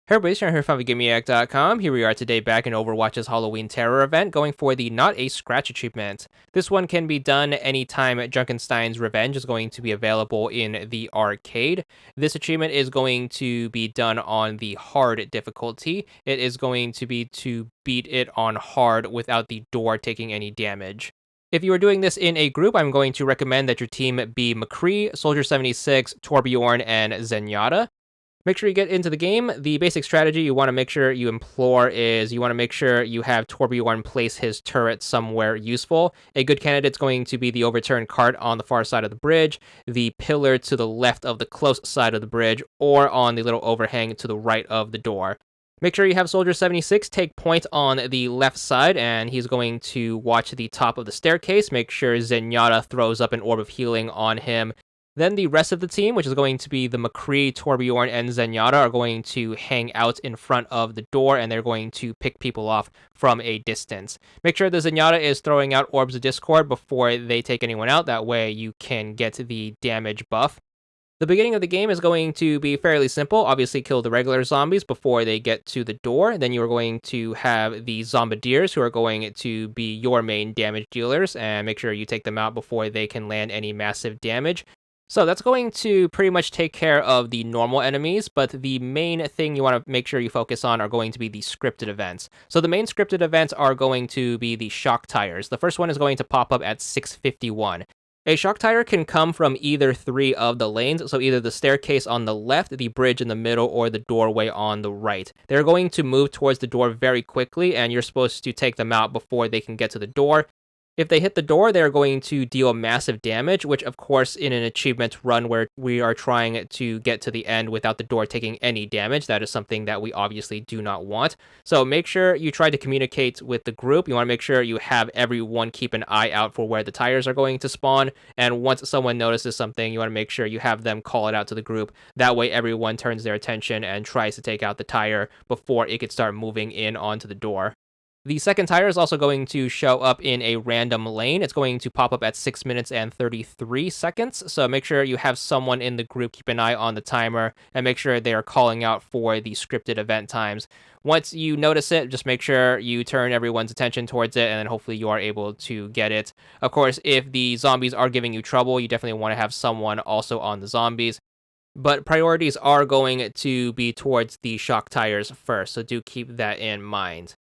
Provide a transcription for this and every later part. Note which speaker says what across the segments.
Speaker 1: Hey everybody, Sean here from VidGamiac.com. Here we are today back in Overwatch's Halloween Terror event, going for the Not a Scratch achievement. This one can be done anytime Junkenstein's Revenge is going to be available in the arcade. This achievement is going to be done on the hard difficulty. It is going to be to beat it on hard without the door taking any damage. If you are doing this in a group, I'm going to recommend that your team be McCree, Soldier 76, Torbjorn, and Zenyatta. Make sure you get into the game. The basic strategy you want to make sure you employ is you want to make sure you have Torbjorn place his turret somewhere useful. A good candidate is going to be the overturned cart on the far side of the bridge, the pillar to the left of the close side of the bridge, or on the little overhang to the right of the door. Make sure you have Soldier 76 take point on the left side, and he's going to watch the top of the staircase. Make sure Zenyatta throws up an orb of healing on him. Then the rest of the team, which is going to be the McCree, Torbjorn, and Zenyatta, are going to hang out in front of the door, and they're going to pick people off from a distance. Make sure the Zenyatta is throwing out Orbs of Discord before they take anyone out. That way you can get the damage buff. The beginning of the game is going to be fairly simple. Obviously, kill the regular zombies before they get to the door. Then you are going to have the Zombardiers, who are going to be your main damage dealers, and make sure you take them out before they can land any massive damage. So that's going to pretty much take care of the normal enemies, but the main thing you want to make sure you focus on are going to be the scripted events. So the main scripted events are going to be the shock tires. The first one is going to pop up at 6:51. A shock tire can come from either three of the lanes, so either the staircase on the left, the bridge in the middle, or the doorway on the right. They're going to move towards the door very quickly, and you're supposed to take them out before they can get to the door. If they hit the door, they're going to deal massive damage, which, of course, in an achievement run where we are trying to get to the end without the door taking any damage, that is something that we obviously do not want. So make sure you try to communicate with the group. You want to make sure you have everyone keep an eye out for where the tires are going to spawn. And once someone notices something, you want to make sure you have them call it out to the group. That way, everyone turns their attention and tries to take out the tire before it could start moving in onto the door. The second tire is also going to show up in a random lane. It's going to pop up at 6 minutes and 33 seconds. So make sure you have someone in the group keep an eye on the timer and make sure they are calling out for the scripted event times. Once you notice it, just make sure you turn everyone's attention towards it, and then hopefully you are able to get it. Of course, if the zombies are giving you trouble, you definitely want to have someone also on the zombies. But priorities are going to be towards the shock tires first, so do keep that in mind.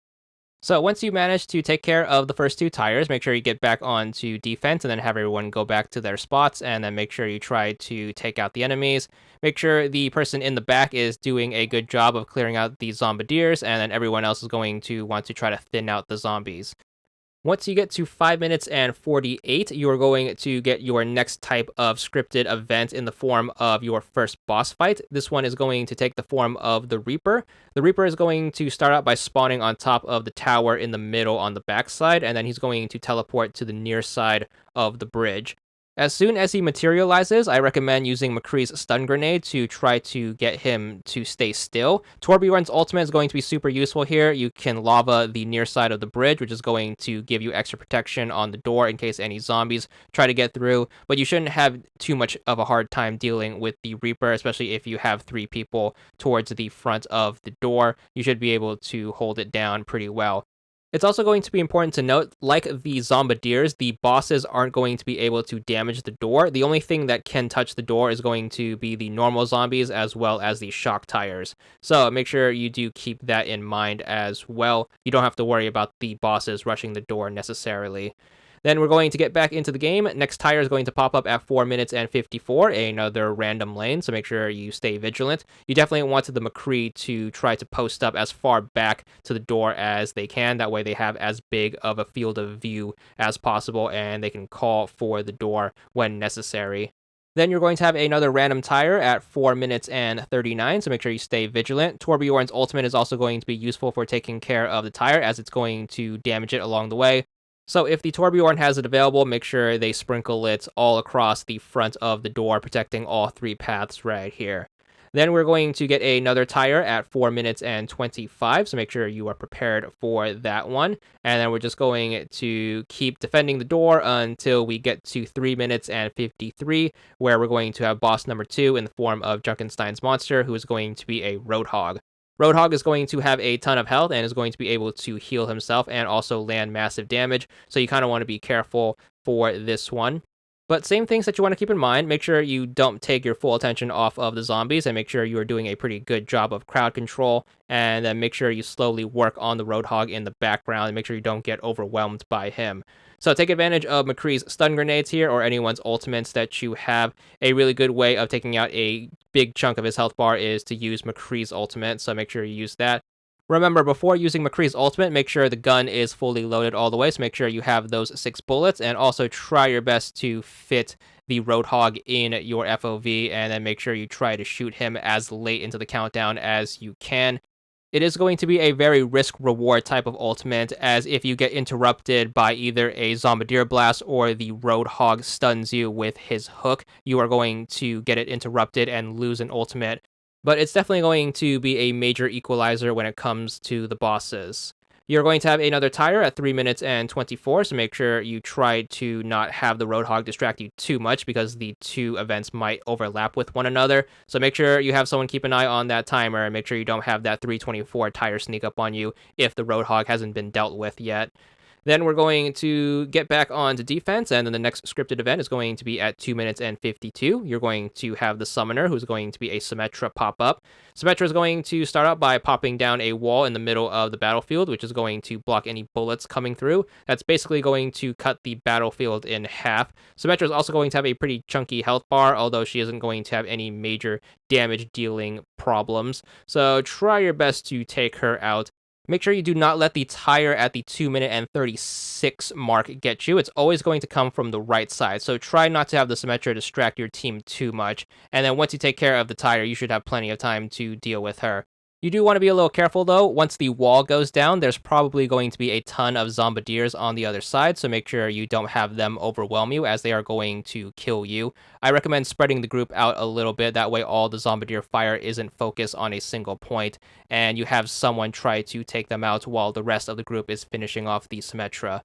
Speaker 1: So once you manage to take care of the first two tires, make sure you get back onto defense and then have everyone go back to their spots, and then make sure you try to take out the enemies. Make sure the person in the back is doing a good job of clearing out the Zombardiers, and then everyone else is going to want to try to thin out the zombies. Once you get to 5 minutes and 48, you are going to get your next type of scripted event in the form of your first boss fight. This one is going to take the form of the Reaper. The Reaper is going to start out by spawning on top of the tower in the middle on the backside, and then he's going to teleport to the near side of the bridge. As soon as he materializes, I recommend using McCree's stun grenade to try to get him to stay still. Torbjorn's ultimate is going to be super useful here. You can lava the near side of the bridge, which is going to give you extra protection on the door in case any zombies try to get through. But you shouldn't have too much of a hard time dealing with the Reaper, especially if you have 3 people towards the front of the door. You should be able to hold it down pretty well. It's also going to be important to note, like the Zombardiers, the bosses aren't going to be able to damage the door. The only thing that can touch the door is going to be the normal zombies as well as the shock tires. So make sure you do keep that in mind as well. You don't have to worry about the bosses rushing the door necessarily. Then we're going to get back into the game. Next tire is going to pop up at 4 minutes and 54, another random lane, so make sure you stay vigilant. You definitely want the McCree to try to post up as far back to the door as they can. That way they have as big of a field of view as possible, and they can call for the door when necessary. Then you're going to have another random tire at 4 minutes and 39, so make sure you stay vigilant. Torbjorn's ultimate is also going to be useful for taking care of the tire, as it's going to damage it along the way. So if the Torbjorn has it available, make sure they sprinkle it all across the front of the door, protecting all 3 paths right here. Then we're going to get another tire at 4 minutes and 25, so make sure you are prepared for that one. And then we're just going to keep defending the door until we get to 3 minutes and 53, where we're going to have boss number 2 in the form of Junkenstein's monster, who is going to be a Roadhog. Roadhog is going to have a ton of health and is going to be able to heal himself and also land massive damage, so you kind of want to be careful for this one. But same things that you want to keep in mind. Make sure you don't take your full attention off of the zombies and make sure you are doing a pretty good job of crowd control. And then make sure you slowly work on the Roadhog in the background and make sure you don't get overwhelmed by him. So take advantage of McCree's stun grenades here or anyone's ultimates that you have. A really good way of taking out a big chunk of his health bar is to use McCree's ultimate. So make sure you use that. Remember, before using McCree's ultimate, make sure the gun is fully loaded all the way, so make sure you have those 6 bullets, and also try your best to fit the Roadhog in your FOV, and then make sure you try to shoot him as late into the countdown as you can. It is going to be a very risk-reward type of ultimate, as if you get interrupted by either a Zombardier Blast or the Roadhog stuns you with his hook, you are going to get it interrupted and lose an ultimate, but it's definitely going to be a major equalizer when it comes to the bosses. You're going to have another tire at 3 minutes and 24, so make sure you try to not have the Roadhog distract you too much because the two events might overlap with one another. So make sure you have someone keep an eye on that timer and make sure you don't have that 3:24 tire sneak up on you if the Roadhog hasn't been dealt with yet. Then we're going to get back on to defense, and then the next scripted event is going to be at 2 minutes and 52. You're going to have the Summoner, who's going to be a Symmetra pop up. Symmetra is going to start out by popping down a wall in the middle of the battlefield, which is going to block any bullets coming through. That's basically going to cut the battlefield in half. Symmetra is also going to have a pretty chunky health bar, although she isn't going to have any major damage dealing problems. So try your best to take her out. Make sure you do not let the tire at the 2 minute and 36 mark get you. It's always going to come from the right side, so try not to have the Symmetra distract your team too much. And then once you take care of the tire, you should have plenty of time to deal with her. You do want to be a little careful though. Once the wall goes down, there's probably going to be a ton of Zombardiers on the other side, so make sure you don't have them overwhelm you as they are going to kill you. I recommend spreading the group out a little bit, that way all the Zombardier fire isn't focused on a single point, and you have someone try to take them out while the rest of the group is finishing off the Symmetra.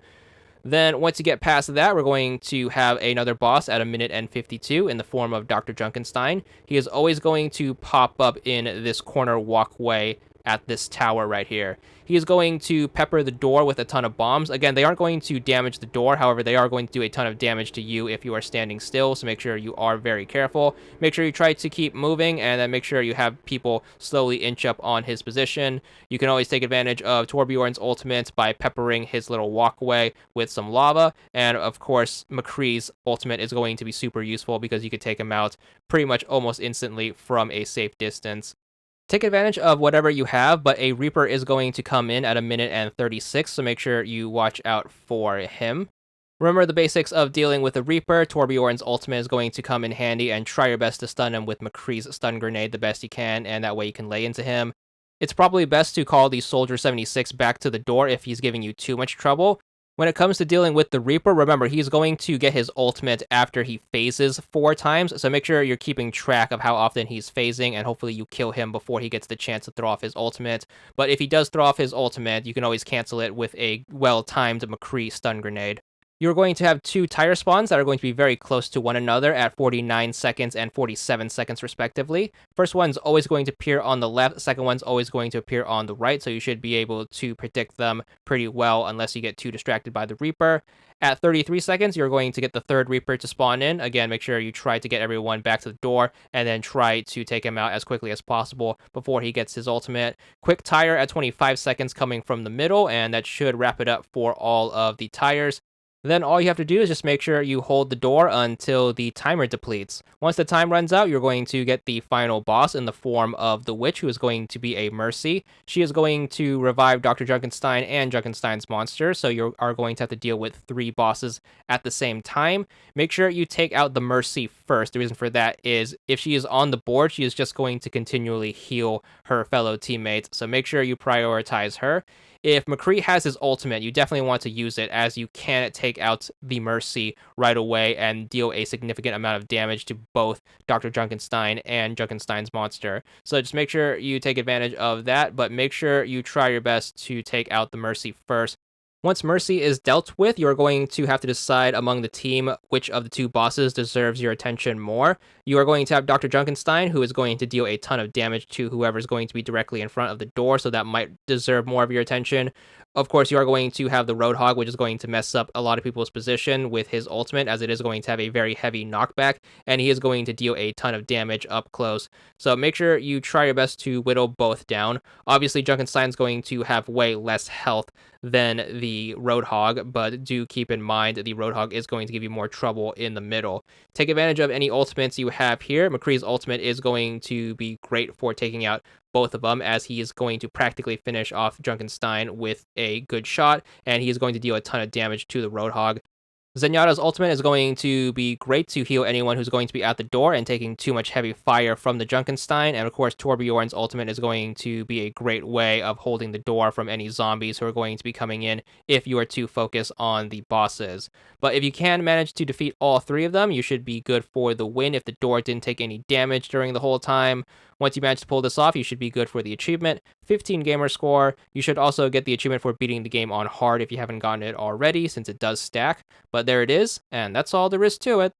Speaker 1: Then once you get past that, we're going to have another boss at 1 minute and 52 in the form of Dr. Junkenstein. He is always going to pop up in this corner walkway at this tower right here. He is going to pepper the door with a ton of bombs. Again, they aren't going to damage the door. However, they are going to do a ton of damage to you if you are standing still, so make sure you are very careful. Make sure you try to keep moving, and then make sure you have people slowly inch up on his position. You can always take advantage of Torbjorn's ultimate by peppering his little walkway with some lava, and of course, McCree's ultimate is going to be super useful because you could take him out pretty much almost instantly from a safe distance. Take advantage of whatever you have, but a Reaper is going to come in at 1 minute and 36, so make sure you watch out for him. Remember the basics of dealing with a Reaper. Torbjorn's ultimate is going to come in handy, and try your best to stun him with McCree's stun grenade the best you can, and that way you can lay into him. It's probably best to call the Soldier 76 back to the door if he's giving you too much trouble. When it comes to dealing with the Reaper, remember, he's going to get his ultimate after he phases 4 times, so make sure you're keeping track of how often he's phasing, and hopefully you kill him before he gets the chance to throw off his ultimate. But if he does throw off his ultimate, you can always cancel it with a well-timed McCree stun grenade. You're going to have 2 tire spawns that are going to be very close to one another at 49 seconds and 47 seconds respectively. First one's always going to appear on the left, second one's always going to appear on the right, so you should be able to predict them pretty well unless you get too distracted by the Reaper. At 33 seconds, you're going to get the third Reaper to spawn in. Again, make sure you try to get everyone back to the door and then try to take him out as quickly as possible before he gets his ultimate. Quick tire at 25 seconds coming from the middle, and that should wrap it up for all of the tires. Then all you have to do is just make sure you hold the door until the timer depletes. Once the time runs out, you're going to get the final boss in the form of the Witch, who is going to be a Mercy. She is going to revive Dr. Junkenstein and Junkenstein's monster, so you are going to have to deal with 3 bosses at the same time. Make sure you take out the Mercy first. The reason for that is if she is on the board, she is just going to continually heal her fellow teammates, so make sure you prioritize her. If McCree has his ultimate, you definitely want to use it, as you can take out the Mercy right away and deal a significant amount of damage to both Dr. Junkenstein and Junkenstein's monster. So just make sure you take advantage of that, but make sure you try your best to take out the Mercy first. Once Mercy is dealt with, you're going to have to decide among the team which of the two bosses deserves your attention more. You are going to have Dr. Junkenstein, who is going to deal a ton of damage to whoever's going to be directly in front of the door, so that might deserve more of your attention. Of course, you are going to have the Roadhog, which is going to mess up a lot of people's position with his ultimate, as it is going to have a very heavy knockback, and he is going to deal a ton of damage up close. So make sure you try your best to whittle both down. Obviously, Junkenstein's going to have way less health than the Roadhog, but do keep in mind that the Roadhog is going to give you more trouble in the middle. Take advantage of any ultimates you have here. McCree's ultimate is going to be great for taking out both of them, as he is going to practically finish off Junkenstein with a good shot, and he is going to deal a ton of damage to the Roadhog. Zenyatta's ultimate is going to be great to heal anyone who's going to be at the door and taking too much heavy fire from the Junkenstein. And of course, Torbjorn's ultimate is going to be a great way of holding the door from any zombies who are going to be coming in if you are to focus on the bosses. But if you can manage to defeat all three of them, you should be good for the win if the door didn't take any damage during the whole time. Once you manage to pull this off, you should be good for the achievement. 15 gamer score. You should also get the achievement for beating the game on hard if you haven't gotten it already, since it does stack. But there it is, and that's all there is to it.